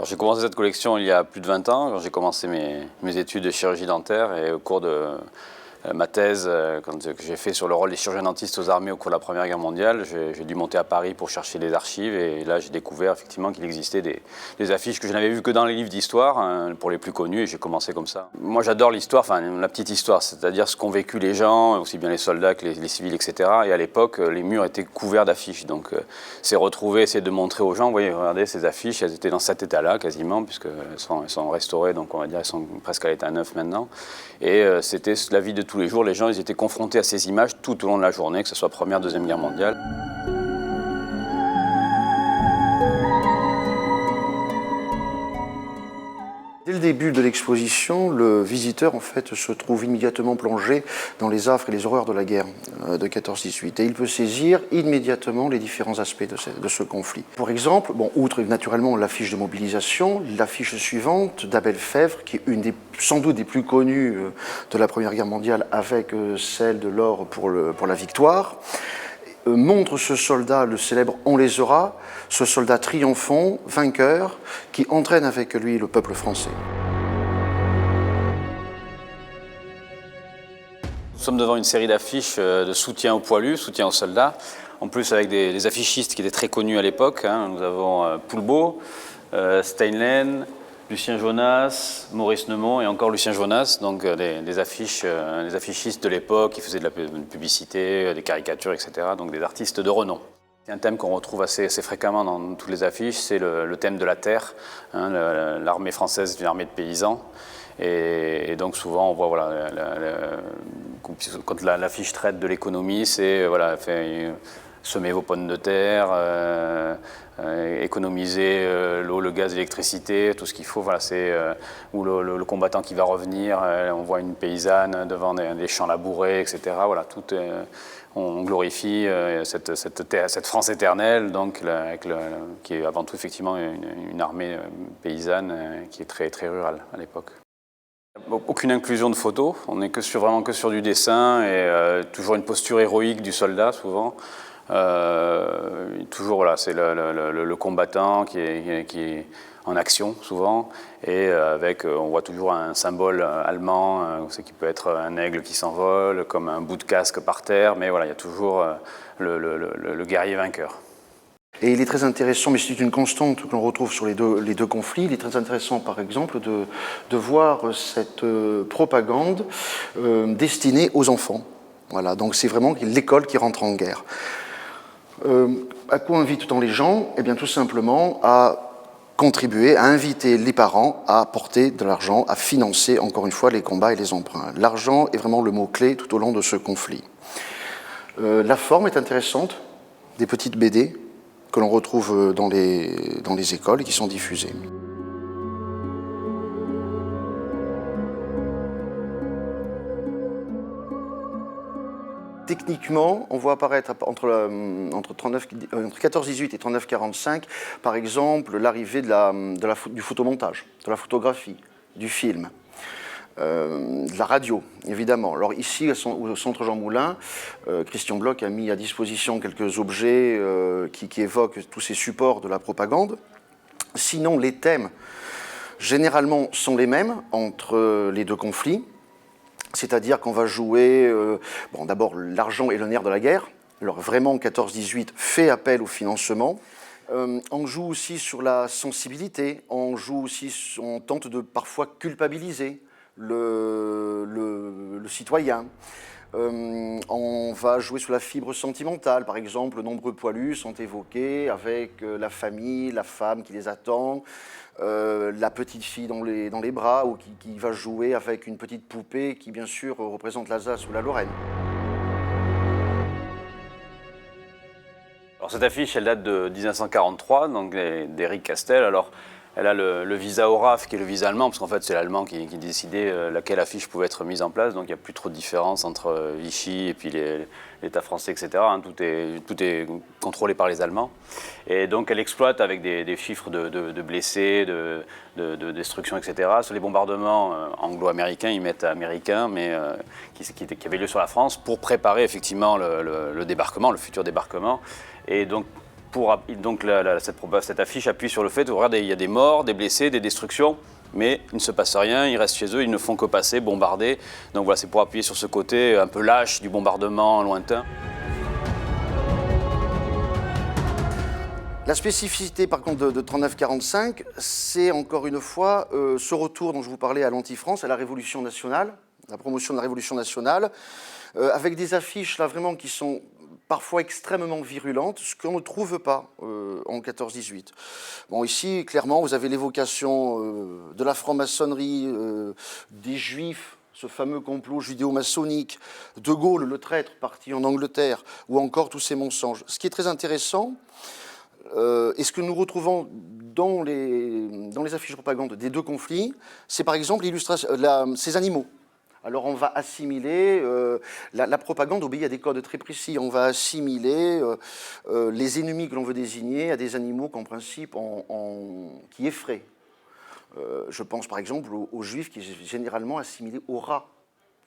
J'ai commencé cette collection il y a plus de 20 ans, quand j'ai commencé mes études de chirurgie dentaire, et au cours de ma thèse que j'ai fait sur le rôle des chirurgiens dentistes aux armées au cours de la Première Guerre mondiale, j'ai dû monter à Paris pour chercher des archives, et là j'ai découvert effectivement qu'il existait des affiches que je n'avais vues que dans les livres d'histoire, hein, pour les plus connus, et j'ai commencé comme ça. Moi j'adore l'histoire, enfin la petite histoire, c'est-à-dire ce qu'ont vécu les gens, aussi bien les soldats que les civils, etc. Et à l'époque, les murs étaient couverts d'affiches, donc c'est retrouver, essayer de montrer aux gens, vous voyez, regardez ces affiches, elles étaient dans cet état-là quasiment, puisqu'elles sont restaurées, donc on va dire elles sont presque à l'état neuf maintenant. Et c'était la vie de tous les jours, les gens ils étaient confrontés à ces images tout au long de la journée, que ce soit Première, Deuxième Guerre mondiale. Dès le début de l'exposition, le visiteur en fait se trouve immédiatement plongé dans les affres et les horreurs de la guerre de 14-18, et il peut saisir immédiatement les différents aspects de ce conflit. Pour exemple, outre naturellement l'affiche de mobilisation, l'affiche suivante d'Abel Fèvre, qui est sans doute des plus connues de la Première Guerre mondiale, avec celle de l'or pour la victoire, montre ce soldat, le célèbre « On les aura », ce soldat triomphant, vainqueur, qui entraîne avec lui le peuple français. Nous sommes devant une série d'affiches de soutien aux poilus, soutien aux soldats, en plus avec des affichistes qui étaient très connus à l'époque. Hein. Nous avons Poulbeau, Steinlen, Lucien Jonas, Maurice Neumont et encore Lucien Jonas, donc des affichistes de l'époque qui faisaient de la publicité, des caricatures, etc., donc des artistes de renom. C'est un thème qu'on retrouve assez fréquemment dans toutes les affiches, c'est le thème de la terre. Hein, l'armée française est une armée de paysans, et donc souvent on voit, voilà, quand l'affiche traite de l'économie, c'est voilà, semer vos pommes de terre, économiser l'eau, le gaz, l'électricité, tout ce qu'il faut. Voilà, ou le combattant qui va revenir, on voit une paysanne devant des champs labourés, etc. Voilà, on glorifie cette France éternelle, donc, qui est avant tout effectivement une armée paysanne qui est très, très rurale à l'époque. Aucune inclusion de photos, on n'est vraiment que sur du dessin, et toujours une posture héroïque du soldat souvent. Toujours, voilà, c'est le combattant qui est en action souvent, et on voit toujours un symbole allemand, qui peut être un aigle qui s'envole, comme un bout de casque par terre, mais voilà, il y a toujours le guerrier vainqueur. Et il est très intéressant, mais c'est une constante que l'on retrouve sur les deux conflits, il est très intéressant par exemple de voir cette propagande destinée aux enfants. Voilà, donc c'est vraiment l'école qui rentre en guerre. À quoi invite-t-on les gens? Eh bien tout simplement à contribuer, à inviter les parents à apporter de l'argent, à financer encore une fois les combats et les emprunts. L'argent est vraiment le mot-clé tout au long de ce conflit. La forme est intéressante, des petites BD que l'on retrouve dans les écoles et qui sont diffusées. Techniquement, on voit apparaître entre 14-18 et 39-45, par exemple, l'arrivée du photomontage, de la photographie, du film, de la radio, évidemment. Alors ici, au Centre Jean Moulin, Christian Bloch a mis à disposition quelques objets qui évoquent tous ces supports de la propagande. Sinon, les thèmes, généralement, sont les mêmes entre les deux conflits. C'est-à-dire qu'on va jouer, d'abord l'argent est le nerf de la guerre. Alors vraiment, 14-18 fait appel au financement. On joue aussi sur la sensibilité, on tente de parfois culpabiliser le citoyen. On va jouer sur la fibre sentimentale, par exemple, nombreux poilus sont évoqués avec la famille, la femme qui les attend, la petite fille dans les bras, ou qui va jouer avec une petite poupée qui, bien sûr, représente l'Alsace ou la Lorraine. Alors cette affiche, elle date de 1943, donc d'Éric Castel. Alors, elle a le visa ORAF, qui est le visa allemand, parce qu'en fait, c'est l'allemand qui décidait laquelle affiche pouvait être mise en place. Donc, il n'y a plus trop de différence entre Vichy et puis l'État français, etc. Hein, tout est contrôlé par les Allemands. Et donc, elle exploite avec des chiffres de blessés, de destruction, etc. Sur les bombardements anglo-américains, ils mettent américains, mais qui avaient lieu sur la France, pour préparer effectivement le débarquement, le futur débarquement. Et donc, Donc cette affiche appuie sur le fait, regardez, il y a des morts, des blessés, des destructions, mais il ne se passe rien, ils restent chez eux, ils ne font que passer, bombarder. Donc voilà, c'est pour appuyer sur ce côté un peu lâche du bombardement lointain. La spécificité par contre de 39-45, c'est encore une fois ce retour dont je vous parlais à l'Anti-France, à la Révolution nationale, la promotion de la Révolution nationale, avec des affiches là vraiment qui sont parfois extrêmement virulentes, ce qu'on ne trouve pas en 14-18. Bon, ici, clairement, vous avez l'évocation de la franc-maçonnerie, des Juifs, ce fameux complot judéo-maçonnique, De Gaulle, le traître, parti en Angleterre, ou encore tous ces mensonges. Ce qui est très intéressant, et ce que nous retrouvons dans les affiches de propagande des deux conflits, c'est par exemple ces animaux. Alors on va assimiler, la propagande obéit à des codes très précis, on va assimiler les ennemis que l'on veut désigner à des animaux qu'en principe qui effraient. Je pense par exemple aux Juifs qui sont généralement assimilés aux rats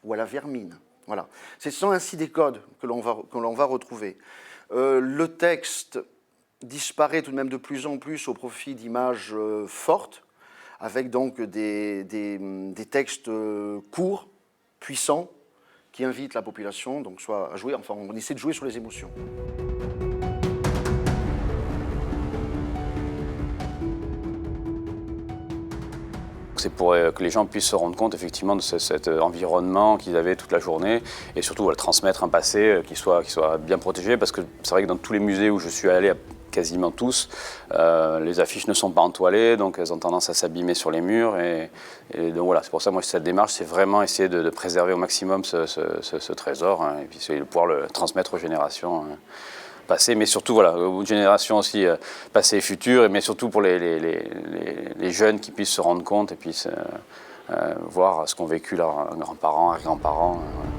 ou à la vermine. Voilà. Ce sont ainsi des codes que l'on va retrouver. Le texte disparaît tout de même de plus en plus au profit d'images fortes, avec donc des textes courts, puissants, qui invitent la population donc soit à jouer, enfin on essaie de jouer sur les émotions. C'est pour que les gens puissent se rendre compte effectivement de cet environnement qu'ils avaient toute la journée et surtout transmettre un passé qui soit bien protégé, parce que c'est vrai que dans tous les musées où je suis allé, quasiment tous, les affiches ne sont pas entoilées, donc elles ont tendance à s'abîmer sur les murs et donc voilà, c'est pour ça moi cette démarche, c'est vraiment essayer de préserver au maximum ce trésor et puis essayer de pouvoir le transmettre aux générations passées, mais surtout voilà, aux générations aussi passées et futures, mais surtout pour les jeunes qui puissent se rendre compte et puissent voir ce qu'ont vécu leurs grands-parents, arrière-grands-parents. Voilà.